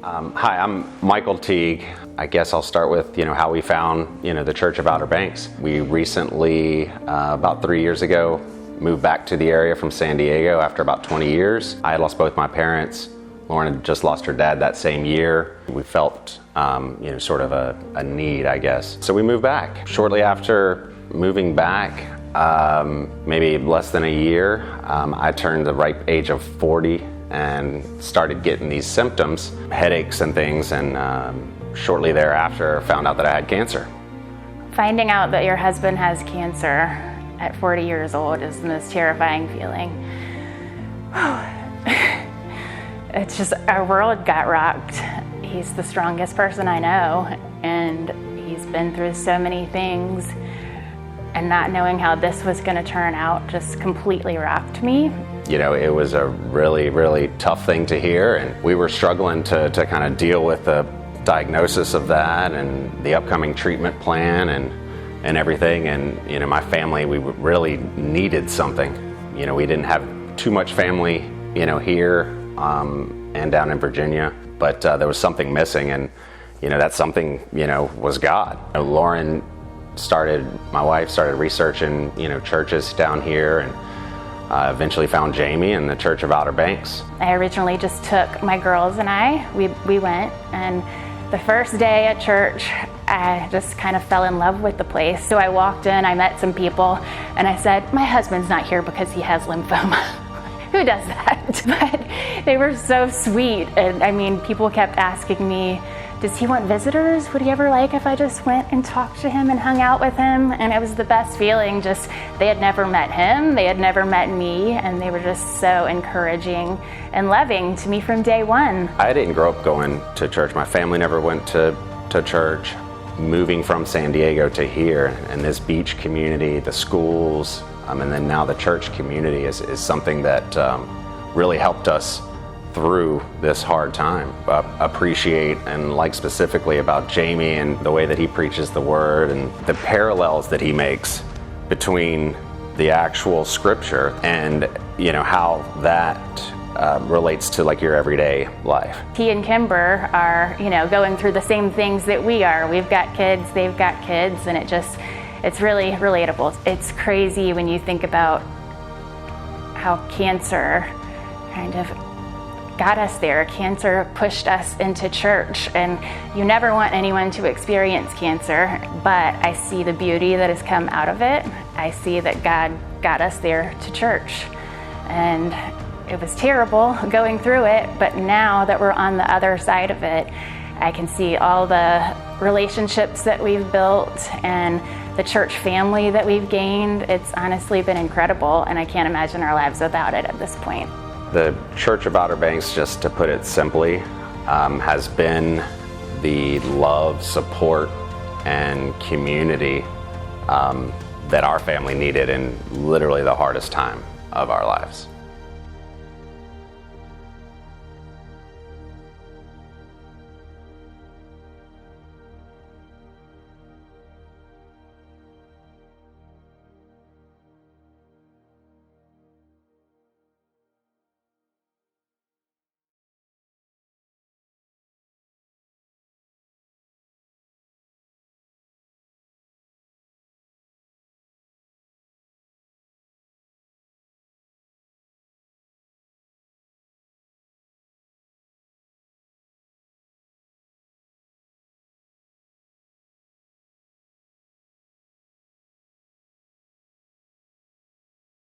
Hi, I'm Michael Teague. I guess I'll start with how we found the Church of Outer Banks. We recently, about 3 years ago, moved back to the area from San Diego after about 20 years. I had lost both my parents. Lauren had just lost her dad that same year. We felt sort of a need, I guess. So we moved back. Shortly after moving back, maybe less than a year, I turned the ripe age of 40 and started getting these symptoms, headaches and things, and shortly thereafter found out that I had cancer. Finding out that your husband has cancer at 40 years old is the most terrifying feeling. It's just, our world got rocked. He's the strongest person I know, and he's been through so many things, and not knowing how this was going to turn out just completely rocked me. It was a really, really tough thing to hear, and we were struggling to kind of deal with the diagnosis of that and the upcoming treatment plan and everything. And my family, we really needed something. We didn't have too much family here and down in Virginia, but there was something missing, and that something was God. Lauren my wife started researching churches down here, and eventually found Jamie in the Church of Outer Banks. I originally just took my girls and we went, and the first day at church, I just kind of fell in love with the place. So I walked in, I met some people, and I said, my husband's not here because he has lymphoma. Who does that? But they were so sweet, and people kept asking me, does he want visitors? Would he ever like if I just went and talked to him and hung out with him? And it was the best feeling. Just, they had never met him, they had never met me, and they were just so encouraging and loving to me from day one. I didn't grow up going to church. My family never went to church. Moving from San Diego to here, and this beach community, the schools, and then now the church community is something that really helped us through this hard time. Appreciate and like specifically about Jamie and the way that he preaches the word and the parallels that he makes between the actual scripture and how that relates to like your everyday life. He and Kimber are going through the same things that we are. We've got kids, they've got kids, and it's really relatable. It's crazy when you think about how cancer kind of got us there. Cancer pushed us into church, and you never want anyone to experience cancer, but I see the beauty that has come out of it. I see that God got us there to church, and it was terrible going through it, but now that we're on the other side of it, I can see all the relationships that we've built and the church family that we've gained. It's honestly been incredible, and I can't imagine our lives without it at this point. The Church of Outer Banks, just to put it simply, has been the love, support, and community that our family needed in literally the hardest time of our lives.